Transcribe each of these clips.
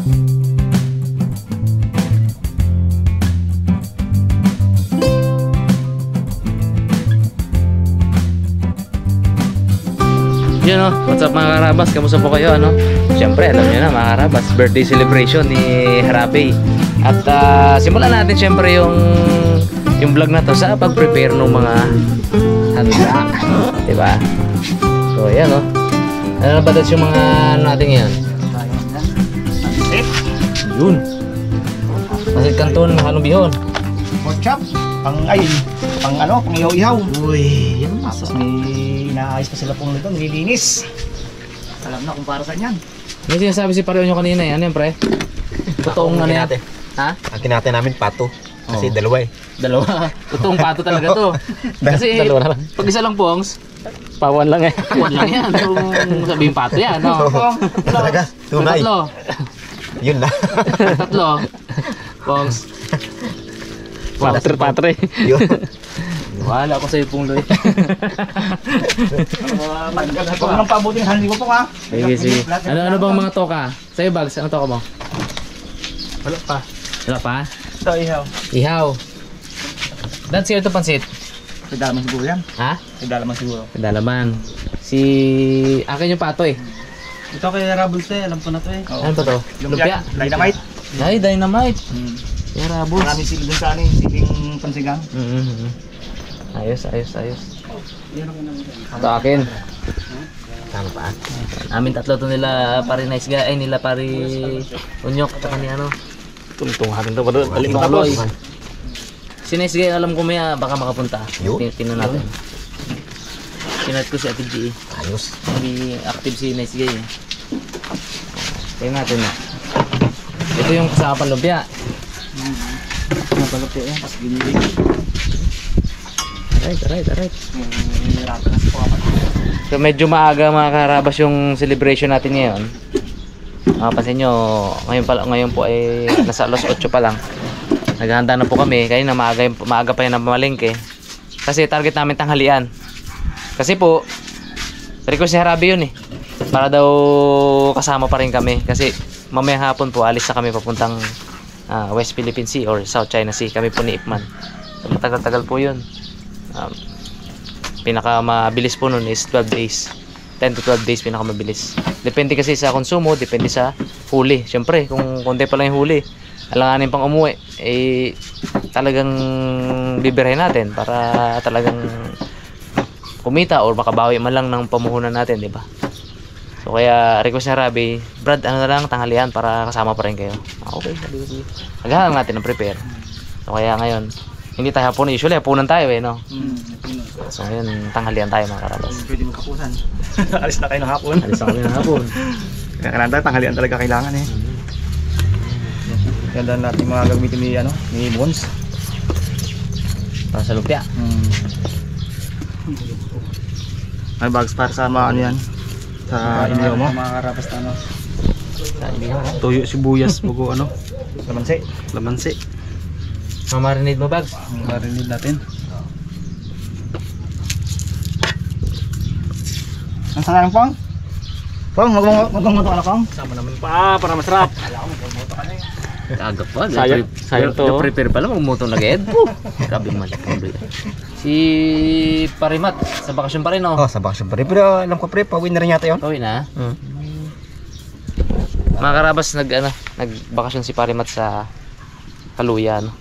Yun o, what's up mga karabas, kamusta po kayo ano? Siyempre alam nyo na mga karabas, birthday celebration ni Harabe. At simulan natin siyempre yung vlog na to sa pag-prepare ng mga handa, diba? So ayan o, ano na ba dito yung mga natin yan? Yun, masit kanton, halong bihon, pork chop, pang ihaw-ihaw. Uy, yan mas may inaayos pa sila pong nito, nililinis. Alam na kung para saan yan. May sinasabi si Pareo nyo kanina yan, yan pre. Totoong ano yan? Ha? Ang kinate namin pato. Kasi dalawa eh. Dalawa. Totoong pato talaga to. Kasi dalawa na lang. Pag isa lang pongs, Pawan lang eh. pawan lang yan. Kung sabihin pato yan, no? Talaga, tunay. Tatlo. Yun na. Tatlo. Pongs. Patre. Yun. Wala ako sa'yo pong Loy. Huwag nang pabuting handi ko po ha. Sige, sige. Ano bang mga toka? Sa'yo bags, ano toka mo? Wala pa. Wala pa? Ito ihaw. Ihaw. Dan siya ito pansit? Pidalaman siguro yan. Ha? Pidalaman siguro. Dalaman. Akin yung pato eh. Ito kay Rabul to eh. Alam ko na to eh. Ano pa to? Lumpia? Dynamite. Ay, dynamite. Kaya rabos. Maraming sili dun sa anin. Siling pansigang. Ayos. Ito akin. Tama pa. Amin tatlo to nila pari nice guy. Ay nila pari unyok. At ni ano. Tuntong hatin to pa doon. Balik tapos. Si nice guy alam ko maya baka makapunta. Tingnan natin. Sinat ko si Ate G. Ayos. Hindi active si nice guy eh. Tingnan natin na. Ito yung kasama palumpia. Napalapit eh. Mas ginilig. Alright. So medyo maaga mga karabas yung celebration natin ngayon. Mapapansin nyo, ngayon po ay nasa alas 8 pa lang. Naghahanda na po kami. Kanina maaga pa yan na pamalengke. Kasi target namin tanghalian. Kasi po, request ni Harabe yun eh. Para daw kasama pa rin kami. Kasi mamaya hapon po alis na kami papuntang West Philippine Sea or South China Sea. Kami po ni Ipman. So, matagal-tagal po yun. Pinaka mabilis po nun is 12 days. 10 to 12 days pinaka mabilis. Depende kasi sa konsumo, depende sa huli. Siyempre, kung konti pa lang yung huli, alanganin pang umuwi, eh talagang bibirahin natin para talagang kumita or makabawi man lang ng pamuhunan natin, di ba? So kaya request ni Harabe, Brad, ano na lang tanghalian para kasama pa rin kayo. Okay, sige. Naghahanap natin ng prepare. So kaya ngayon, hindi tayo hapunan. Usually hapunan tayo eh, no? So ngayon, tanghalian tayo mga karabas. Pwede mo kapusan. Alis na kayo ng hapon. Alis na kami ng hapon. Kaya kailangan tanghalian talaga kailangan eh. Ganda natin mga gagamitin ni Bones. Para sa lumpia. May bags para sa mga ano yan. Sa inyo mo. Mga karabas na ano. Sa inyo. Tuyo, sibuyas, bugo ano. Lamansi. Mamarinate mo bags? Marinid natin. Ang sarang Pong? Pong, magmumuto ka na Pong? Sama naman pa para masarap. Agap pa. Sayang to. Prepare pa lang magmutong nag-ed. Grabe man. Si Parimat sa bakasyon pa rin oh. Oh, sa bakasyon pa rin. Pero alam ko pre, pawin na rin yata yun. Pawin na. Mga karabas nagbakasyon si Parimat sa Kaluya no.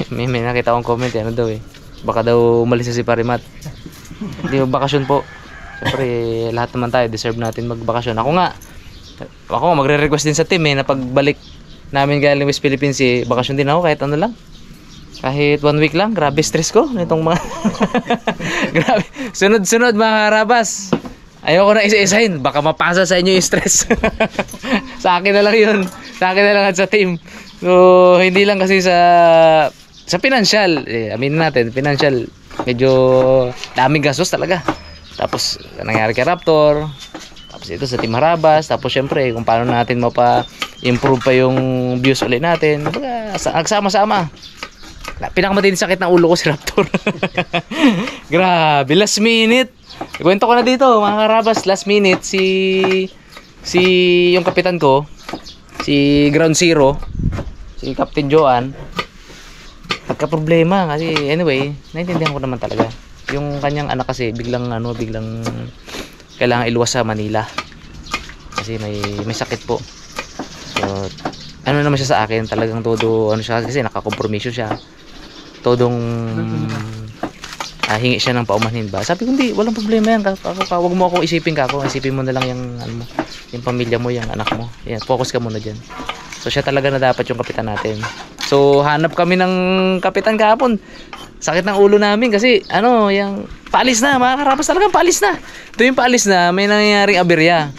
May nakita akong comment ano daw eh. Baka daw umalis na si Parimat. Hindi bakasyon po. Siyempre lahat naman tayo deserve natin magbakasyon. Ako magre-request din sa team eh na pagbalik namin galing West Philippines bakasyon din ako kahit ano lang. Kahit 1 week lang, grabe stress ko nitong mga grabe. Sunod-sunod mga karabas. Ayoko na isa-isahin, baka mapasa sa inyo yung stress. Sa akin na lang 'yun. Sa akin na lang at sa team. So, hindi lang kasi sa financial, aminin natin, financial medyo daming gastos talaga. Tapos nangyari kay Raptor. Tapos ito sa Team Harabas. Tapos syempre kung paano natin mapa-improve pa yung views ulit natin. Nagsama-sama. Pinakamatinding sakit ng ulo ko si Raptor. Grabe, last minute. Ikwento ko na dito mga Harabas. Last minute si yung kapitan ko si Ground Zero, si Captain Joan, nagka-problema kasi anyway, naintindihan ko naman talaga. Yung kanyang anak kasi biglang kailangan iluwas sa Manila. Kasi may sakit po. So, ano naman siya sa akin, talagang todo ano siya kasi nakakompromisyo siya. Todong hingi siya ng paumanhin ba. Sabi ko hindi, walang problema yan. Wag mo akong isipin ka ako. Isipin mo na lang yung ano mo, yung pamilya mo, yung anak mo. Yan, focus ka muna diyan. So siya talaga na dapat yung kapitan natin. So hanap kami ng kapitan kahapon. Sakit ng ulo namin kasi ano, yung paalis na, mga karapas talagang paalis na. Ito yung paalis na, may nangyayaring aberya.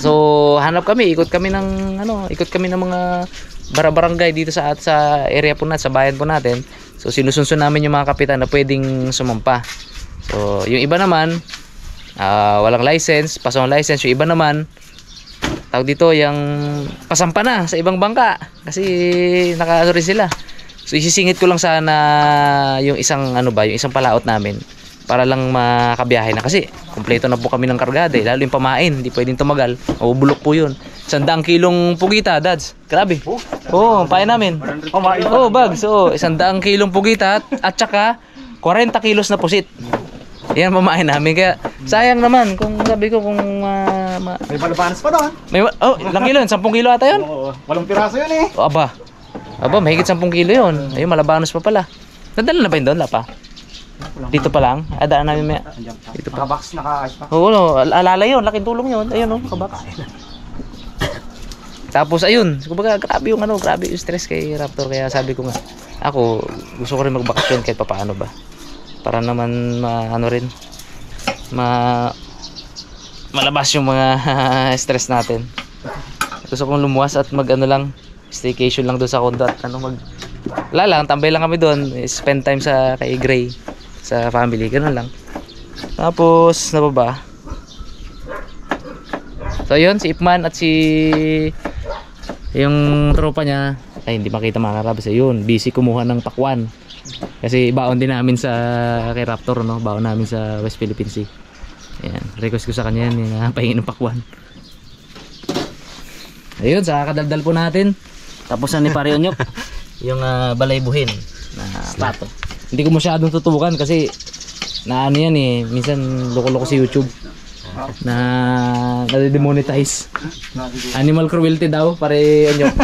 So hanap kami, ikot kami ng mga barangay dito sa area po natin, sa bayan po natin. So sinusunsun namin yung mga kapitan na pwedeng sumampa. So yung iba naman walang license, pasong license. Yung iba naman tawag dito yung pasampa na sa ibang bangka kasi nakaano rin sila. So isisingit ko lang sana yung isang yung isang palaot namin para lang makabiyahe na kasi kumpleto na po kami ng kargada lalo yung pamain, hindi pwedeng tumagal, mabubulok po yun. 100 kilong pugita, dads, grabe. Pain namin. Bags, 100 kilong pugita at saka 40 kilos na pusit. Yan pamain namin, kaya sayang naman kung sabi ko kung May balabanas pa doon. ilang kilo yun? 10 kilo ata yun? Oo, 8 piraso yun eh. Aba, mahigit 10 kilo yun. Ayun, malabanos pa pala. Nadala na ba yun doon, Lapa? Dito pa lang? Adaan namin maya. Dito pa. Naka-box, naka-ice pa. Oo, alala yun. Laking tulong yun. Ayun, naka-box. Tapos, ayun. Kumbaga, grabe yung stress kay Raptor. Kaya sabi ko nga, ako, gusto ko rin magbakasyon kahit papaano ba. Para naman, malabas yung mga stress natin. Gusto kong lumuwas at staycation lang doon sa condo at wala lang, tambay lang kami doon, spend time kay Gray sa family, ganoon lang. Tapos na ba? So yun, si Ipman at yung tropa niya ay hindi makita mga karabas, yun, busy kumuha ng pakwan kasi baon din namin kay Raptor, baon namin sa West Philippine Sea. Ayan, request ko sa kanya yan, pahingin ng pakwan. Ayun, sa kadaldal po natin tapos na ni Pare Onyok yung balaybuhin na plato. Hindi ko masyadong tutubukan kasi yan minsan loko-loko si YouTube na nade-demonetize. Animal cruelty daw, Pare Onyok.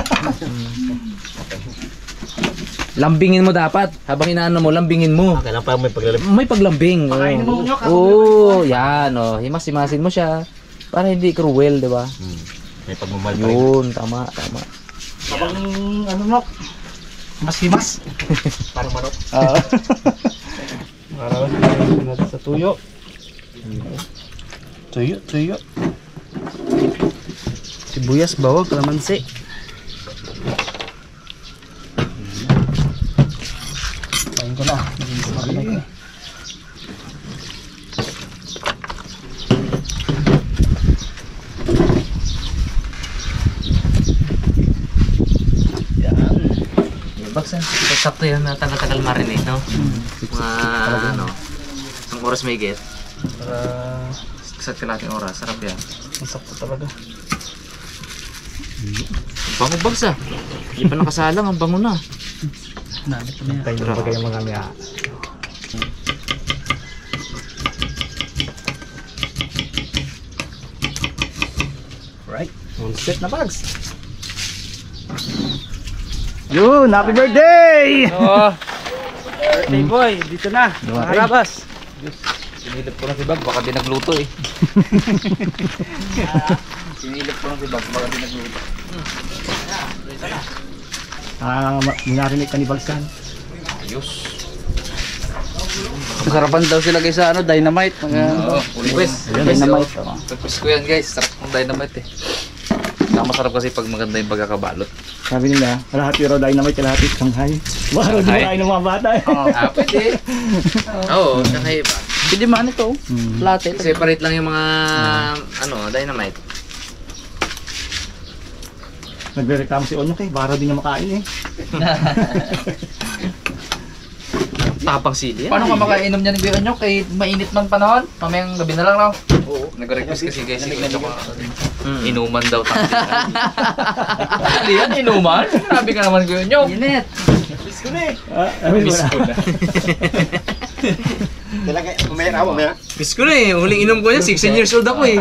Lambingin mo dapat habang inaano mo, lambingin mo. Kailan pa may paglambing? May paglambing. Pakainin mo, Onyok. Yan himas-himasin mo siya para hindi cruel, di ba? May pagmamalpay. Yun, tama. Habang Nok, mas himas. Parang manok. Para sa tuyo. Tuyo. Sibuyas, bawang, kalamansi. Kain ko na. Baksan. Sakto yan na tagal-tagal marinate, no? Mga ang oras may get. Para Sa kalating oras, sarap yan. masakto talaga. Bango bagsa. Hindi pa nakasalang, ang bango na. Nalit na yan. Kain mo kayo mga miya. Right. All set na, bags. Yun, happy birthday! Birthday boy, dito na. Harabas. Sinilip ko na si Bag, baka di nagluto eh. Sinilip ko na si Bag, baka di nagluto. Minarinig ka ni Balsan. Ayos. Masarapan daw sila guys sa dynamite. Request. Dynamite. Request ko yan guys, sarap ng dynamite eh. Masarap kasi pag maganda yung pagkakabalot. Sabi nila, kalahati raw dynamite, kalahati Shanghai. Baka raw di Shanghai? makain ng mga bata eh. Pwede. Oo, Shanghai ba? Pwede man ito. Latte. Separate lang yung mga dynamite. Nagre-reklamo si Onyok eh, baka raw di niya makain eh. Tapang sili yan. Paano ka makainom niya ni Biyonyo kay mainit man panahon? Mamayang gabi na lang raw. Oo. Nag-request kasi guys. Nagrequest ako. Inuman daw taktikan. Ano yan, inuman? Sabi ka naman ko yun. Init. Miss ko na eh. Miss ko na. Talaga, mamaya ako, mamaya. Miss ko na eh. Huling inom ko yan, 16 years old ako eh.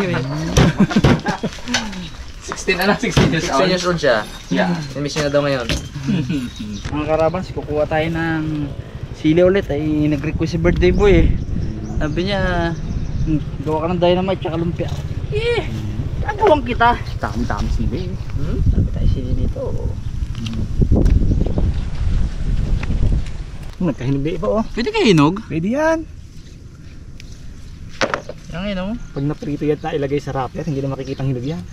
16 years old siya. Yeah. Miss niya na daw ngayon. Mga karabas, kukuha tayo ng sili ulit. Ay nag-request si birthday boy eh. Sabi niya, gawa ka ng dynamite tsaka lumpia. Nagawang kita. Dami sili eh. Sabi tayo sili nito. Nagkahinog na iba oh. Pwede kayo hinog? Pwede yan. Yan ngayon oh. Pag naprito yan na ilagay sa wrapper, hindi na makikitang hinog yan.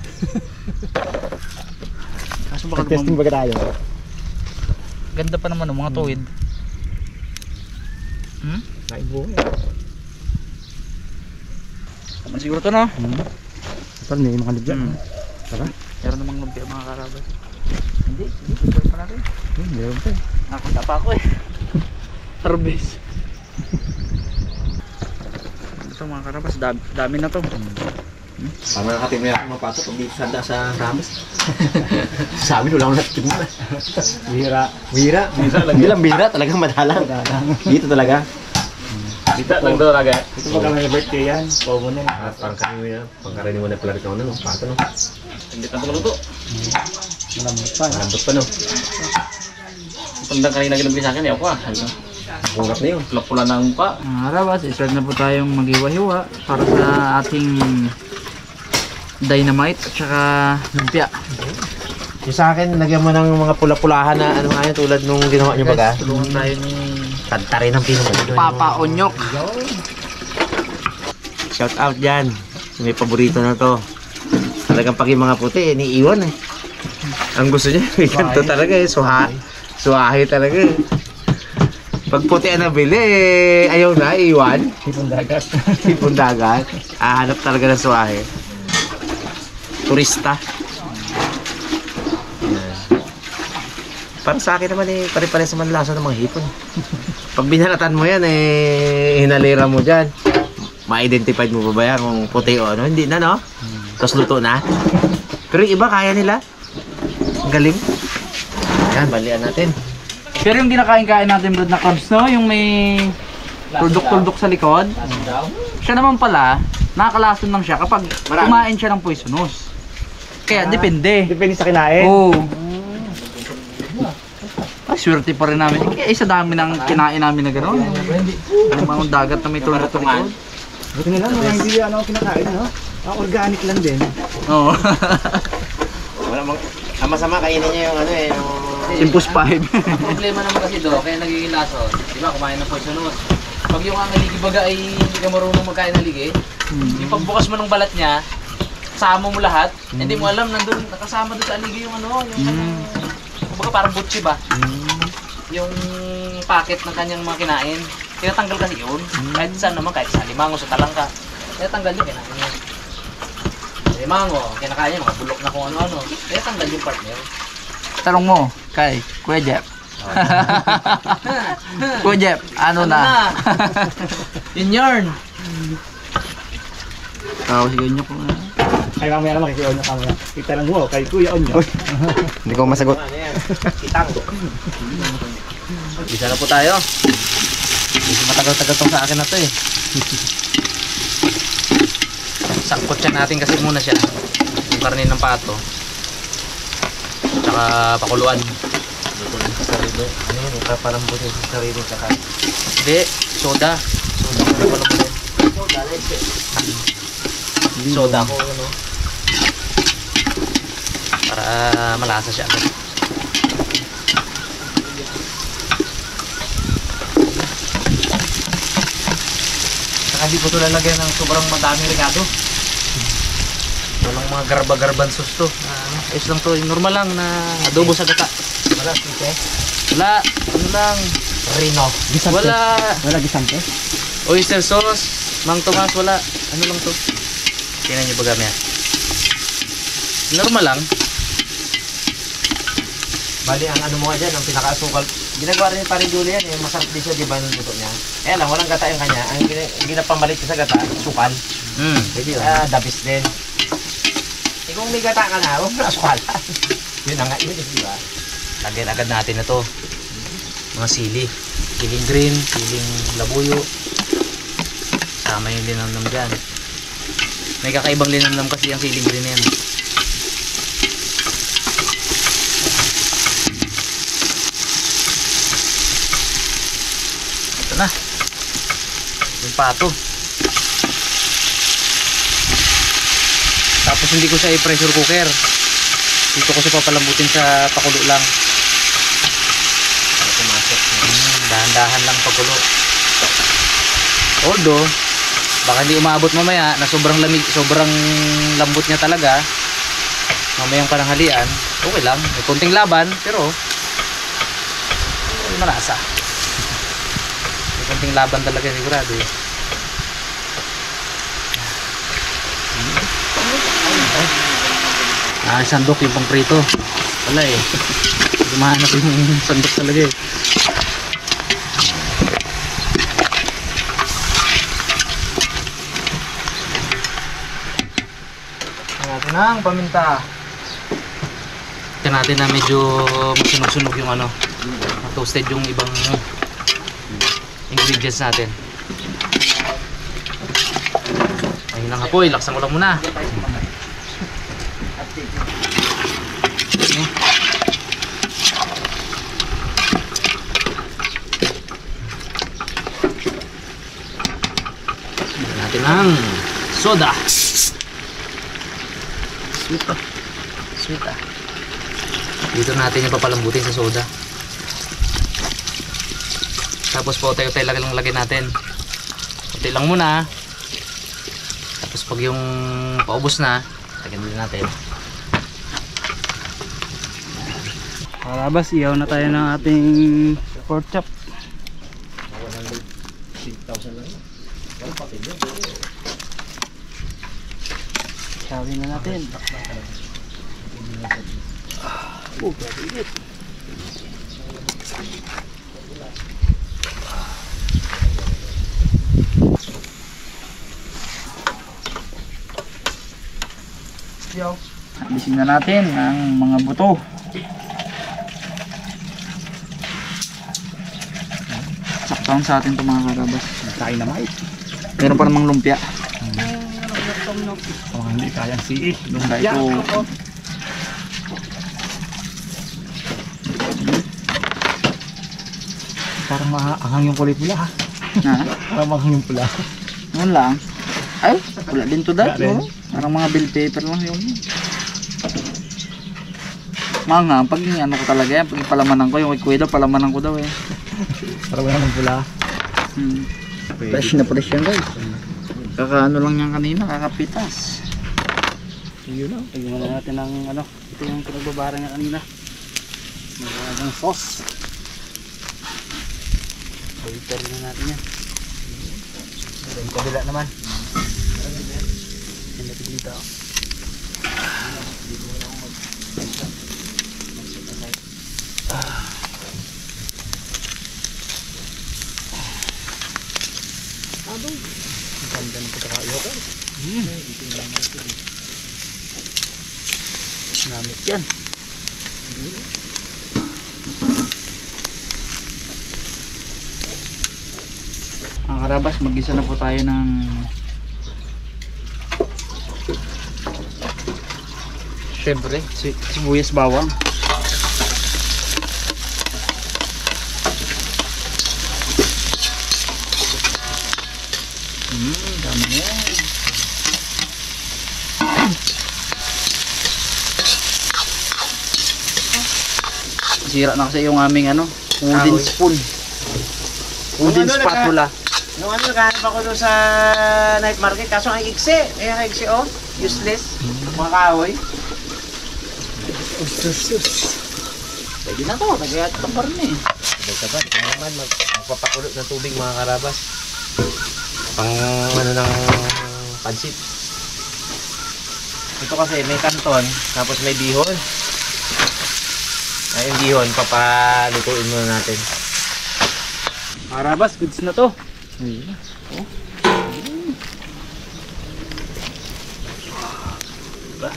Kaso baka Testing baga tayo. ganda pa naman ng mga tuwid. Naibo eh. Tama siguro to no? Parang may mga libyan. Tara. Meron namang lumpia mga karabas. Hindi, prepare pa natin. Meron pa eh. Nakakita pa ako eh. Harvest. Ito mga karabas, dami na to. Parang nakakatim na ako mapasok pag dito sa Ramos. Sa amin wala akong natitim na. Bihira lang. Bilang bihira talagang madalang. Dito talaga. Dito lang talaga. Dito pag may birthday yan. Pogo na yan. Pangkaraniwan na pala rin ako na no. Pato no. Hindi na luto. Malambot pa. Malambot pa no. Pagdang kanina ginabili sa akin, ako ah. Bungap na yun. Pula na ang mukha. Harabas, start na po tayong maghiwa-hiwa para sa ating dynamite at saka lumpia. Yung sa akin, lagyan mo ng mga pula-pulahan na ano nga yun, tulad nung ginawa nyo baga. Tulungan tayo ni Tanta rin ang pinamali. Papa Onyok. Shout out dyan. May paborito na to. Talagang pag yung mga puti, iniiwan eh. Ang gusto niya, may ganito talaga eh. Suwahe talaga eh. Pag puti ang nabili eh, ayaw na, iwan. Hipon dagat. Hipon dagat. Hanap talaga ng suwahe. Turista. Para sa akin naman eh, pare-pare sa manlasa ng mga hipon. Pag binalatan mo yan eh, hinalira mo dyan. Ma-identify mo ba ba yan kung puti o ano? Hindi na no? Tapos luto na. Pero yung iba kaya nila. Ang galing. Yan, balian natin. Pero yung kinakain-kain natin brad na crabs no, yung may tuldok-tuldok sa likod. Siya naman pala, nakakalason lang siya kapag kumain siya ng poisonous. Kaya depende. Depende sa kinain. Oo. Ay, swerte pa rin namin. Kaya isa dami ng kinain namin na gano'n. Ang mga dagat na may tuldok sa likod. Buti na lang, mga hindi ano kinakain, no? Organic lang din. Oo. Wala mang... Ang masama kainin niya yung ano eh, yung... Simpus 5. Ang problema naman kasi do, kaya nagiging lason. Di ba, kumain ng poisonous. Pag yung ang haligi baga ay hindi ka marunong magkain ng haligi, yung pagbukas mo ng balat niya, kasama mo lahat, hindi mo alam, nandun, nakasama doon sa haligi yung ano, yung kumbaga parang butchi ba? Yung packet ng kanyang mga kinain. Tinatanggal kasi yun. Kahit saan naman, kahit sa limango, sa talangka. Tinatanggal yun, kinain niya. Limango, kinakain niya, mga bulok na kung ano-ano. Tinatanggal yung part niya. Tanong mo kay Kuya Jeff. Kuya Jeff, ano na? Yun yarn. Tawag si Kuya ko. Ay, mamaya naman kay Onyo kamaya. Kita lang mo, kay Kuya Onyo. Hindi ko masagot. Kitang. Isa na po tayo. Hindi matagal-tagal tong sa akin na to eh. Sakot siya natin kasi muna siya. Yung karne ng pato. Tsaka pakuluan. Dito lang sa sarili. Ano yun, parang buti sa sarili tsaka. Hindi, soda. Soda ko na pala mo din. Soda ko ano. Para malasa siya agad. Saka hindi ko ito lalagyan ng sobrang madaming regado. Walang mga garba-garban sus to. Ayos lang to, normal lang na adobo sa gata. Wala, sinte. Wala, ano lang. Rino. Gisante. Wala. Wala gisante. Oyster sauce, Mang Tomas, wala. Ano lang to? Tingnan nyo ba gamit? Normal lang. Bali, ang ano mo nga dyan, ang pinaka-asukal. Ginagawa rin pa rin Julia yan, masarap din siya, di ba, ng buto niya. Eh lang, walang gata yung kanya. Ang ginapamalit ko sa gata, sukal. Pwede yun. Dabis din. Eh kung may gata ka na, huwag mo na asukala. Yun na nga, yun di ba? Lagyan agad natin na to. Mga sili. Siling green, siling labuyo. Sama yung linamnam dyan. May kakaibang linamnam kasi ang siling green na yan. Ito na. Yung pato. Tapos hindi ko siya i-pressure cooker. Dito ko siya papalambutin sa pakulo lang. Para pumasok. Dahan-dahan lang pakulo. Although, baka hindi umabot mamaya na sobrang lamig, sobrang lambot niya talaga. Mamayang pananghalian, okay lang. May konting laban, pero malasa. May konting laban talaga sigurado eh. Sandok yung pang prito. Wala eh. Gumahanap yung sandok talaga eh. Natin ang paminta. Ito natin na medyo masunog-sunog yung ano. Toasted yung ibang ingredients natin. Ayun lang apoy. Laksan ko lang muna. Natin ang soda. Sweet pa. Sweet ah. Dito natin yung papalambutin sa soda. Tapos po tayo lang lagyan natin. Kunti lang muna. Tapos pag yung paubos na, lagyan din natin. Karabas, ihaw na tayo ng ating pork chop. 100,000 lang. Wala pa kayo. Ihawin na natin. Grabe init. Habisin na natin ang mga buto. Sakto sa atin itong mga karabas. Kain na mait. Meron pa namang lumpia. Oh, hindi kayang si Lumpia ito. Parang maanghang yung kulay pula ha. Ha? Parang maanghang yung pula. Yun lang. Ay, wala din to dahil. Wala rin. Oh. Parang mga bill paper lang yun. Mga pag yung ano ko talaga yan, pag yung palamanan ko, yung kay daw, palamanan ko daw eh. Parang wala ng pula. Fresh na fresh yan guys. Kakaano lang yan kanina, kakapitas. Yun lang. Lagyan muna natin ng ano, ito yung pinagbabara niya kanina. Magandang sauce. Filter na natin yan. Yung kabila naman. Yan natin dito. Ang ganda ng pagkakaiho ko. Namit yan. Ang karabas, mag-isa na po tayo ng syempre, sibuyas bawang. Dami na yan. Sira na kasi yung aming ano, wooden spoon. Wooden Ano, spatula. Nung ano, naghahanap ako doon sa night market, kaso ang iksi. Ayan ang iksi, oh. Useless. Mga kahoy. Pwede na to, nagayat pa pa rin eh. Sabay-sabay. Kaya naman, magpapakulot ng tubig mga karabas. Pang ano ng pansit. Ito kasi may kanton, tapos may bihon. Ay, yung bihon, papalutuin muna natin. Karabas, goods na to. Ayun. Oh. Diba?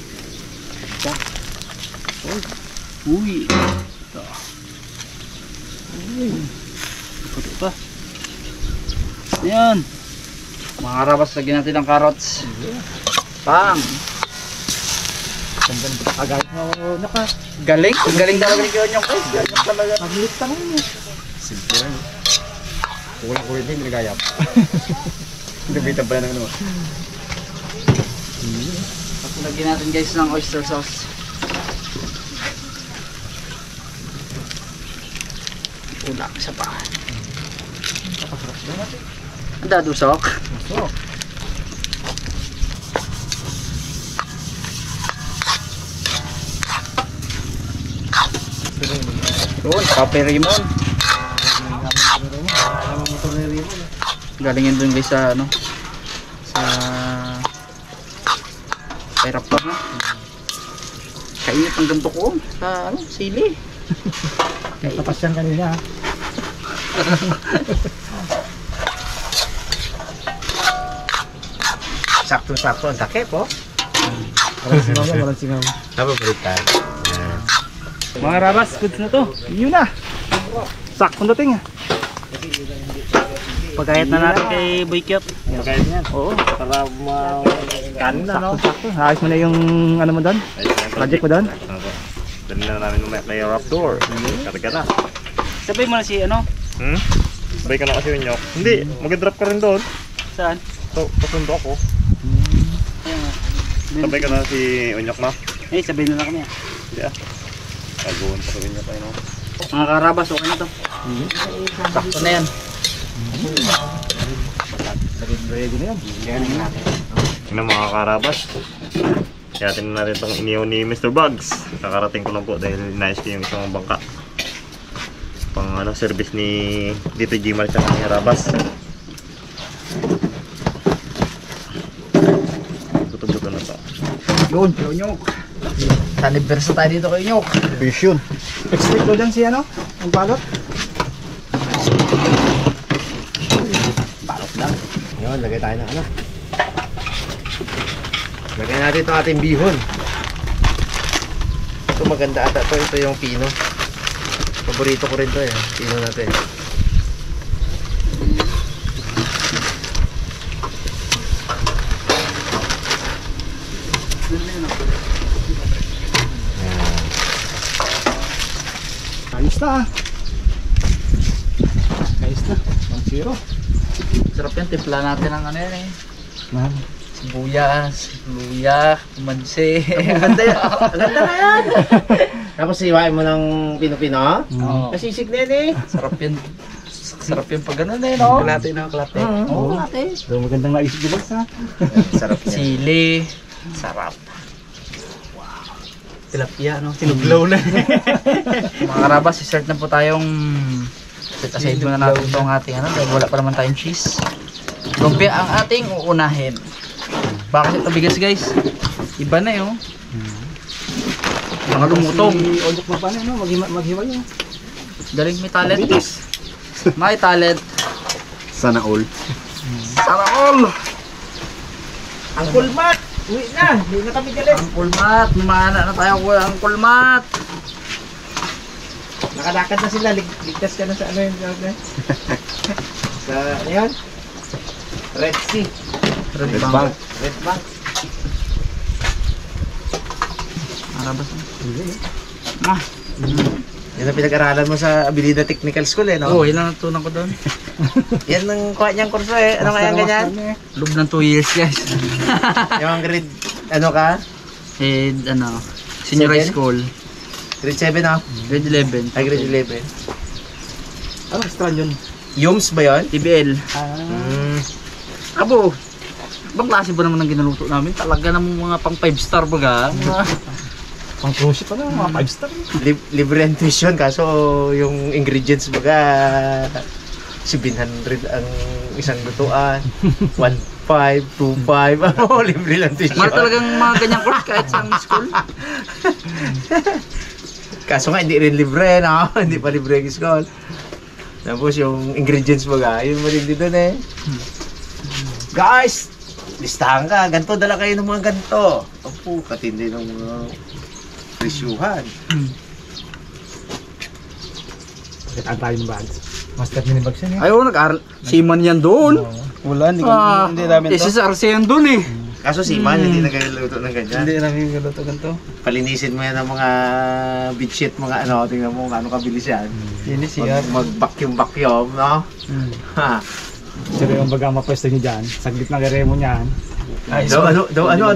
Uy. Ito. Uy. Puti pa. Ayan. Mga karabas, lagyan natin ng carrots. Pang. Agad mo naka. Galing. Ang galing talaga ni Kyonyong guys. Galing talaga. Paglit ka lang mo. Simple lang. Kulang ko rin din, nagayap. Nabitan pala ng ano. Tapos lagyan natin guys ng oyster sauce. Ulang sa paan. Ang dadusok. So, Yun, Pape Raymond. Galing yun dun guys sa ano, sa Raptor na. Kainit ang ganito ko sa ano, sili. tapos yan kanina. Sakto-sakto ang takip, oh. Walang singaw. Napapalitan. Mga rabas, goods na to. Yun na. Saktong dating. Pagkayat na natin kay Boy Kyot. Pagkayat niyan. Oo. Para kanin na, no? Sakto. Ayos mo na yung ano mo doon? Project mo doon? Dali na namin may Raptor. Karga na. Sabay mo na si ano? Sabay ka na kasi yun, Hindi, mag-drop ka rin doon. Saan? Pasundo ako. Sabay ka na si Unyok na. Eh, sabay na lang kami. Hindi ah. Kaguhan pa rin niya tayo, no? Mga karabas, okay na to. Sakto na yan. Ready na yan. Galing natin. Yun ang mga karabas. Kaya tinan natin itong iniyaw ni Mr. Bugs. Kakarating ko lang po dahil nice ko yung isang bangka. Pang ano, service ni Dito G. Marcha ng karabas. Buto-buto na to. Yun, Nyok. Taniversa tayo dito kay Nyok. Vision. Expect ko dyan si ano? Ang balot? Balot lang. Yun, lagay tayo ng ano. Lagay natin itong ating bihon. Ito maganda ata to. Ito yung pino. Paborito ko rin to eh. Pino natin. Ayos na. Ayos na. 1-0. Sarap yan. Timpla natin ang ano yan eh. Sibuyas, luya, kumansi. Maganda yan. Maganda na yan. Tapos iwain mo ng pino-pino. Oo. Nasisig na yan eh. Sarap yan. Sarap yan pag gano'n eh, no? Kalate na kalate. Oo, natin. So, magandang naisip ko ha. Sarap niya. Sili. Sarap. Tilapia, no? Tinuglaw na. Mga karabas, i-start na po tayong set aside muna natin itong ating ano dahil wala pa naman tayong cheese. Lumpia ang ating uunahin. Bakit ito bigas guys? Iba na yun. Mga lumutong. Ojok mo pa na, no? Maghiway yun. Galing may talent. May talent. Sana all. Sana all! Ang kulmat! Uwi na! Hindi na kami galit. Ang kulmat! Mana na tayo ko ang kulmat! Nakalakad na sila. Ligtas ka na sa ano yun. Sa ano yan? Red Sea. Red Bank. Red Bank. Karabas na. Yan ang pinag-aralan mo sa Abilida Technical School eh, no? Oo, ilan ang tunan ko doon? Yan ang kuha niyang kurso eh. Ano kaya ganyan? Loob ng 2 years guys. Yung grade, ano ka? And ano, senior high Seven? school. Grade 7 ah? Grade 11. Ay, grade 11. Ano extra yun? Yums ba yun? TBL. Abo, ibang klase ba naman ang ginaluto namin? Talaga namang mga pang 5 star baga. Pang cruise pa na, mga 5 star. Libre ang tuition, kaso yung ingredients baga 700 ang isang lutuan. 1.5, 2.5. Oh, libre lang tuition. Mahal talagang mga ganyang course kahit sa school. Kaso nga hindi rin libre, no? Hindi pa libre ang school. Tapos yung ingredients baga, yun mo rin dito eh. Guys, listahan ka, ganito, dala kayo ng mga ganito. Opo, katindi ng mga Presyuhan. Kitaan tayo ng bags. Master mini bags yan eh. Ay, nag-aral. Seaman yan doon. Wala, hindi namin to. SSRC yan doon eh. Kaso si Man, hindi nagluto ng ganyan. Hindi namin galuto ganito. Palinisin mo yan ng mga bedsheet, mga ano, tingnan mo kung ano kabilis yan. Hindi siya. Mag-vacuum, no? Ha. Pero yung baga mapwesto nyo dyan, saglit na gare mo niyan. Ano,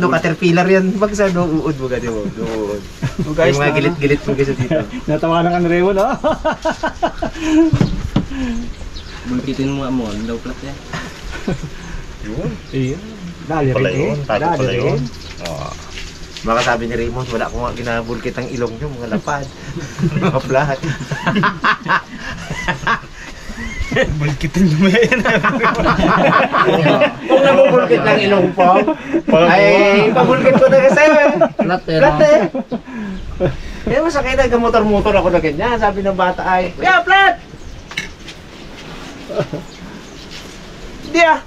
caterpillar yan. Bagsa, uud mo gani mo. Uud. Guys, Yung mga gilit-gilit mo kasi dito. natawa ng Remo, no? Bulkitin mo mo, daw plat yan. Yun. Iya. Dali Pala rin yun. eh. Tago Dali pala rin. yun. Baka sabi ni Raymond, wala ko nga ginabulkit ang ilong nyo, mga lapad. Mga plat. Bulkitin mo yan. Kung nabubulkit ng ilong po, ay pabulkit ko na kasi. Plat eh. Plat eh. Kaya masakit na motor-motor ako na ganyan. Sabi ng bata ay, Kuya, plat! Hindi ah.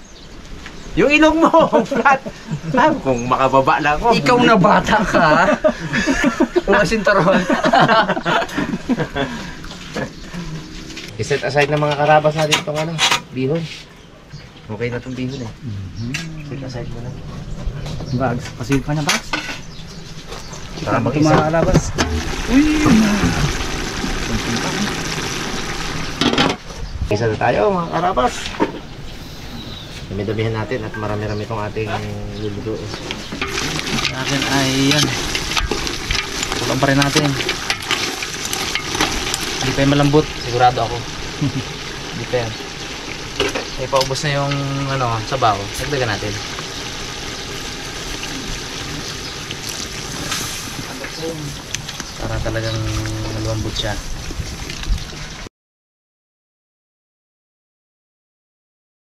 Yung ilong mo, flat. Ah, kung makababa lang ako. Ikaw na bata ka. Wala sintaron. I-set aside ng mga karabas natin itong ano, bihon. Okay na itong bihon eh. Set aside mo na. Bags. Pasigil ka niya, bags. Para Ito mag-isa. mga alabas. Isa na tayo mga karabas. Dami-damihan natin at marami-rami itong ating lulutuin. Sa akin ay yan. Tulang pa rin natin. Hindi pa yung malambot. Sigurado ako. Hindi pa yan. Ay paubos na yung ano, sabaw. Dagdagan natin. Para talagang malambot siya.